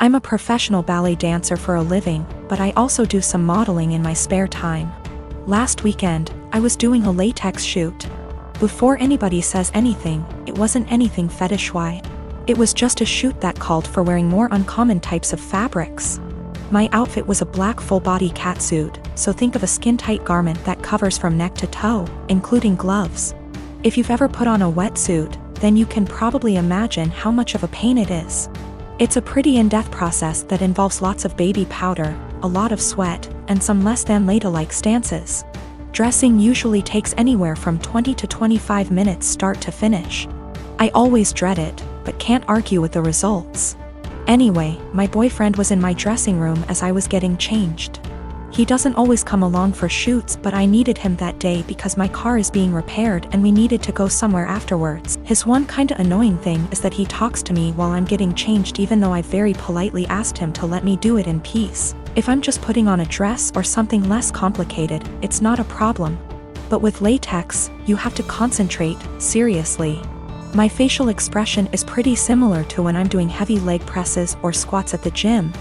I'm a professional ballet dancer for a living, but I also do some modeling in my spare time. Last weekend, I was doing a latex shoot. Before anybody says anything, it wasn't anything fetish-wise. It was just a shoot that called for wearing more uncommon types of fabrics. My outfit was a black full-body catsuit, so think of a skin-tight garment that covers from neck to toe, including gloves. If you've ever put on a wetsuit, then you can probably imagine how much of a pain it is. It's a pretty in-depth process that involves lots of baby powder, a lot of sweat, and some less than ladylike stances. Dressing usually takes anywhere from 20 to 25 minutes start to finish. I always dread it, but can't argue with the results. Anyway, my boyfriend was in my dressing room as I was getting changed. He doesn't always come along for shoots, but I needed him that day because my car is being repaired and we needed to go somewhere afterwards. His one kinda annoying thing is that he talks to me while I'm getting changed even though I very politely asked him to let me do it in peace. If I'm just putting on a dress or something less complicated, it's not a problem. But with latex, you have to concentrate, seriously. My facial expression is pretty similar to when I'm doing heavy leg presses or squats at the gym,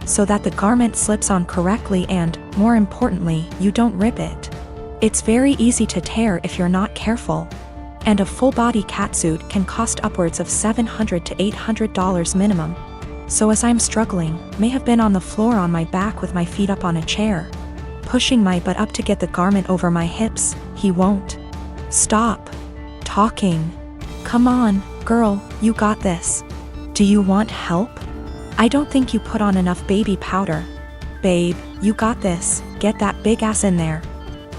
so that the garment slips on correctly and, more importantly, you don't rip it. It's very easy to tear if you're not careful. And a full-body catsuit can cost upwards of $700 to $800 minimum. So as I'm struggling, may have been on the floor on my back with my feet up on a chair, pushing my butt up to get the garment over my hips, he won't stop talking. Come on, girl, you got this. Do you want help? I don't think you put on enough baby powder. Babe, you got this, get that big ass in there.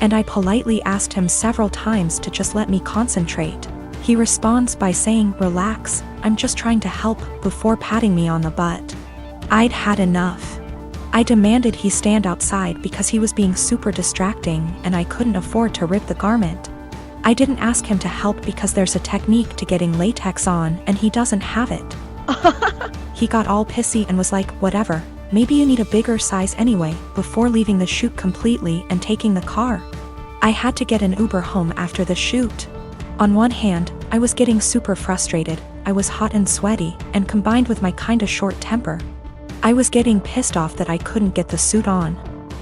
And I politely asked him several times to just let me concentrate. He responds by saying, relax, I'm just trying to help, before patting me on the butt. I'd had enough. I demanded he stand outside because he was being super distracting and I couldn't afford to rip the garment. I didn't ask him to help because there's a technique to getting latex on and he doesn't have it. He got all pissy and was like, whatever, maybe you need a bigger size anyway, before leaving the shoot completely and taking the car. I had to get an Uber home after the shoot. On one hand, I was getting super frustrated, I was hot and sweaty, and combined with my kinda short temper, I was getting pissed off that I couldn't get the suit on.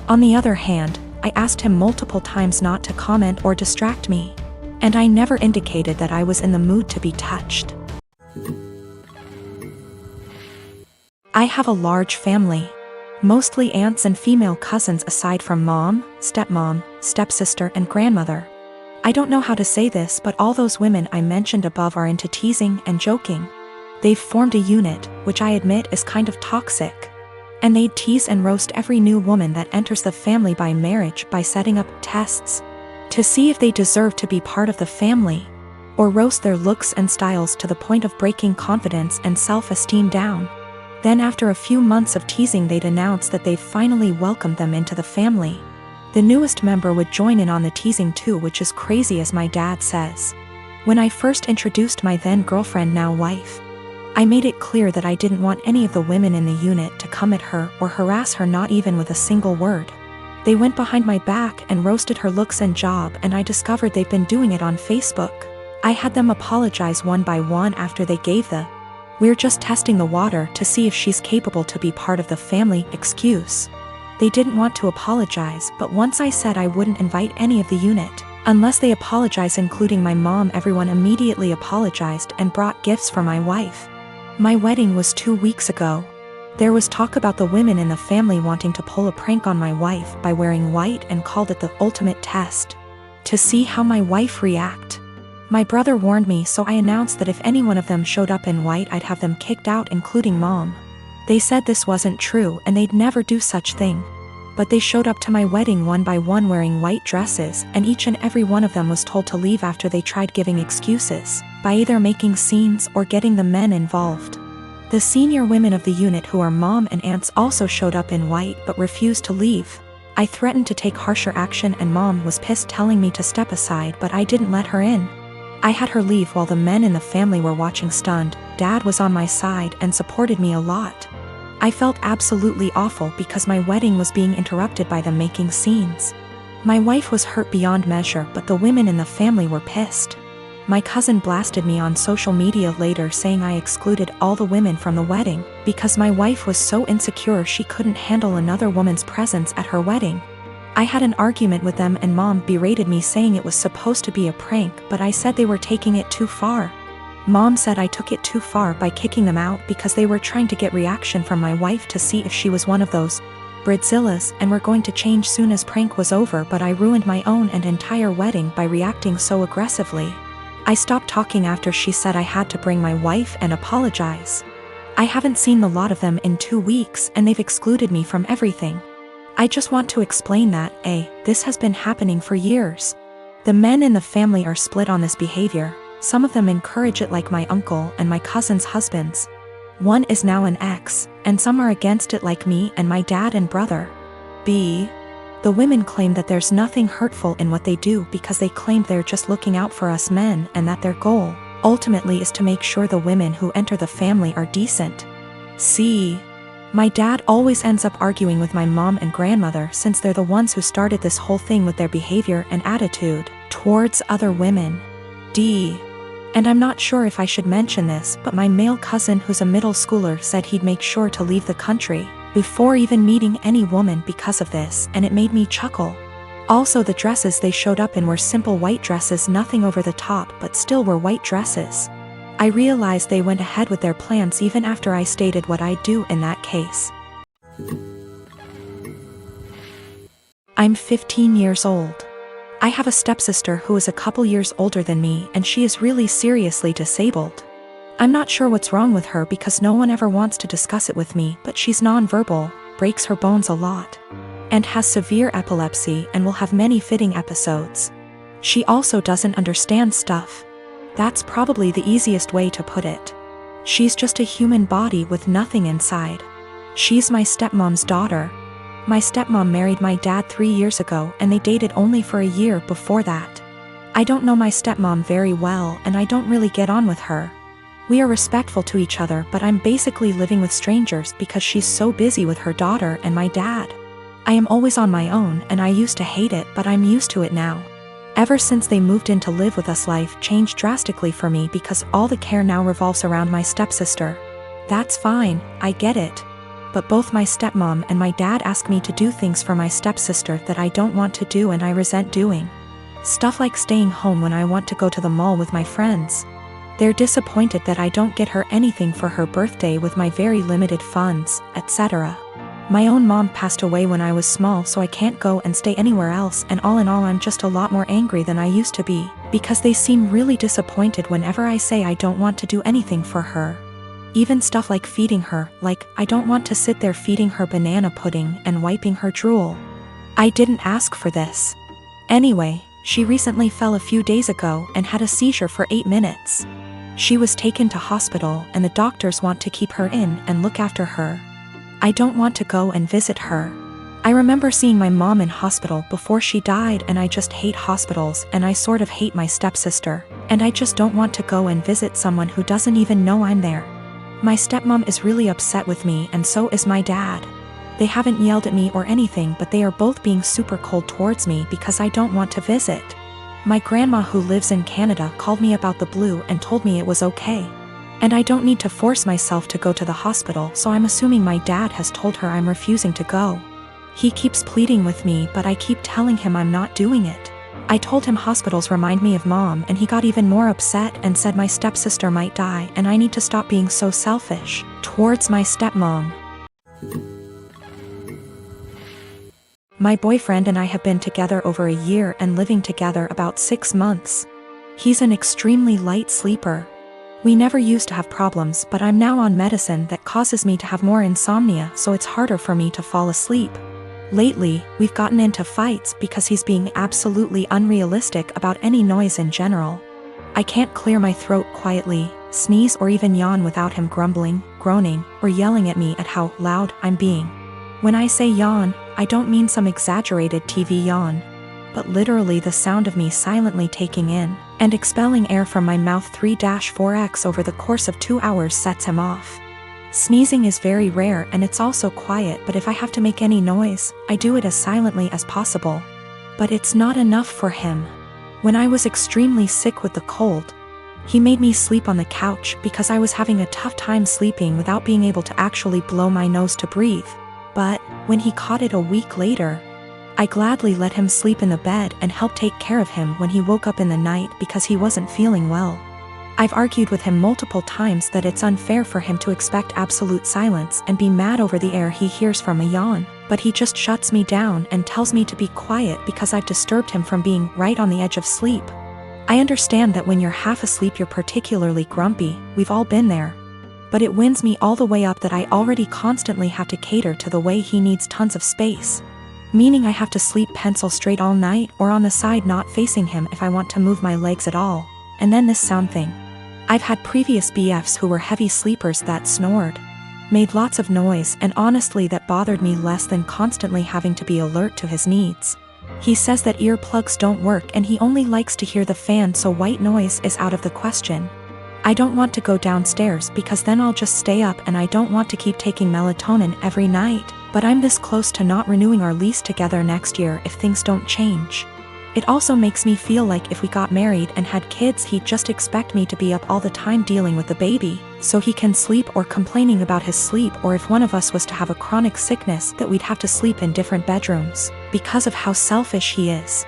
On the other hand, I asked him multiple times not to comment or distract me. And I never indicated that I was in the mood to be touched. I have a large family. Mostly aunts and female cousins aside from mom, stepmom, stepsister and grandmother. I don't know how to say this, but all those women I mentioned above are into teasing and joking. They've formed a unit, which I admit is kind of toxic. And they'd tease and roast every new woman that enters the family by marriage by setting up tests to see if they deserve to be part of the family, or roast their looks and styles to the point of breaking confidence and self-esteem down. Then after a few months of teasing they'd announce that they've finally welcomed them into the family. The newest member would join in on the teasing too, which is crazy as my dad says. When I first introduced my then girlfriend, now wife, I made it clear that I didn't want any of the women in the unit to come at her or harass her, not even with a single word. They went behind my back and roasted her looks and job, and I discovered they've been doing it on Facebook. I had them apologize one by one after they gave the "we're just testing the water to see if she's capable to be part of the family" excuse. They didn't want to apologize, but once I said I wouldn't invite any of the unit unless they apologize, including my mom, everyone immediately apologized and brought gifts for my wife. My wedding was 2 weeks ago. There was talk about the women in the family wanting to pull a prank on my wife by wearing white and called it the ultimate test to see how my wife react. My brother warned me, so I announced that if any one of them showed up in white I'd have them kicked out, including mom. They said this wasn't true and they'd never do such thing. But they showed up to my wedding one by one wearing white dresses, and each and every one of them was told to leave after they tried giving excuses, by either making scenes or getting the men involved. The senior women of the unit, who are mom and aunts, also showed up in white but refused to leave. I threatened to take harsher action and mom was pissed, telling me to step aside, but I didn't let her in. I had her leave while the men in the family were watching stunned. Dad was on my side and supported me a lot. I felt absolutely awful because my wedding was being interrupted by them making scenes. My wife was hurt beyond measure, but the women in the family were pissed. My cousin blasted me on social media later saying I excluded all the women from the wedding because my wife was so insecure she couldn't handle another woman's presence at her wedding. I had an argument with them and Mom berated me saying it was supposed to be a prank, but I said they were taking it too far. Mom said I took it too far by kicking them out because they were trying to get reaction from my wife to see if she was one of those Bridzillas and were going to change soon as prank was over, but I ruined my own and entire wedding by reacting so aggressively. I stopped talking after she said I had to bring my wife and apologize. I haven't seen the lot of them in 2 weeks and they've excluded me from everything. I just want to explain that, this has been happening for years. The men in the family are split on this behavior. Some of them encourage it like my uncle and my cousin's husbands. One is now an ex, and some are against it like me and my dad and brother. The women claim that there's nothing hurtful in what they do because they claim they're just looking out for us men and that their goal, ultimately, is to make sure the women who enter the family are decent. My dad always ends up arguing with my mom and grandmother since they're the ones who started this whole thing with their behavior and attitude towards other women. And I'm not sure if I should mention this, but my male cousin who's a middle schooler said he'd make sure to leave the country before even meeting any woman because of this, and it made me chuckle. Also, the dresses they showed up in were simple white dresses, nothing over the top, but still were white dresses. I realized they went ahead with their plans even after I stated what I'd do in that case. I'm 15 years old. I have a stepsister who is a couple years older than me, and she is really seriously disabled. I'm not sure what's wrong with her because no one ever wants to discuss it with me, but she's nonverbal, breaks her bones a lot, and has severe epilepsy and will have many fitting episodes. She also doesn't understand stuff. That's probably the easiest way to put it. She's just a human body with nothing inside. She's my stepmom's daughter. My stepmom married my dad 3 years ago and they dated only for a year before that. I don't know my stepmom very well and I don't really get on with her. We are respectful to each other, but I'm basically living with strangers because she's so busy with her daughter and my dad. I am always on my own and I used to hate it, but I'm used to it now. Ever since they moved in to live with us, life changed drastically for me because all the care now revolves around my stepsister. That's fine, I get it. But both my stepmom and my dad ask me to do things for my stepsister that I don't want to do and I resent doing. Stuff like staying home when I want to go to the mall with my friends. They're disappointed that I don't get her anything for her birthday with my very limited funds, etc. My own mom passed away when I was small, so I can't go and stay anywhere else, and all in all I'm just a lot more angry than I used to be, because they seem really disappointed whenever I say I don't want to do anything for her. Even stuff like feeding her, like I don't want to sit there feeding her banana pudding and wiping her drool. I didn't ask for this. Anyway, she recently fell a few days ago and had a seizure for 8 minutes. She was taken to hospital and the doctors want to keep her in and look after her. I don't want to go and visit her. I remember seeing my mom in hospital before she died and I just hate hospitals and I sort of hate my stepsister, and I just don't want to go and visit someone who doesn't even know I'm there. My stepmom is really upset with me and so is my dad. They haven't yelled at me or anything, but they are both being super cold towards me because I don't want to visit. My grandma who lives in Canada called me about the blue and told me it was okay. And I don't need to force myself to go to the hospital, so I'm assuming my dad has told her I'm refusing to go. He keeps pleading with me, but I keep telling him I'm not doing it. I told him hospitals remind me of mom and he got even more upset and said my stepsister might die and I need to stop being so selfish towards my stepmom. My boyfriend and I have been together over a year and living together about 6 months. He's an extremely light sleeper. We never used to have problems, but I'm now on medicine that causes me to have more insomnia, so it's harder for me to fall asleep. Lately, we've gotten into fights because he's being absolutely unrealistic about any noise in general. I can't clear my throat quietly, sneeze or even yawn without him grumbling, groaning, or yelling at me at how loud I'm being. When I say yawn, I don't mean some exaggerated TV yawn, but literally the sound of me silently taking in and expelling air from my mouth 3-4x over the course of 2 hours sets him off. Sneezing is very rare and it's also quiet, but if I have to make any noise, I do it as silently as possible. But it's not enough for him. When I was extremely sick with the cold, he made me sleep on the couch because I was having a tough time sleeping without being able to actually blow my nose to breathe. But when he caught it a week later, I gladly let him sleep in the bed and helped take care of him when he woke up in the night because he wasn't feeling well. I've argued with him multiple times that it's unfair for him to expect absolute silence and be mad over the air he hears from a yawn, but he just shuts me down and tells me to be quiet because I've disturbed him from being right on the edge of sleep. I understand that when you're half asleep you're particularly grumpy, we've all been there. But it winds me all the way up that I already constantly have to cater to the way he needs tons of space. Meaning I have to sleep pencil straight all night or on the side not facing him if I want to move my legs at all. And then this sound thing. I've had previous BFs who were heavy sleepers that snored, made lots of noise, and honestly that bothered me less than constantly having to be alert to his needs. He says that earplugs don't work and he only likes to hear the fan, so white noise is out of the question. I don't want to go downstairs because then I'll just stay up, and I don't want to keep taking melatonin every night, but I'm this close to not renewing our lease together next year if things don't change. It also makes me feel like if we got married and had kids he'd just expect me to be up all the time dealing with the baby, so he can sleep, or complaining about his sleep, or if one of us was to have a chronic sickness that we'd have to sleep in different bedrooms, because of how selfish he is.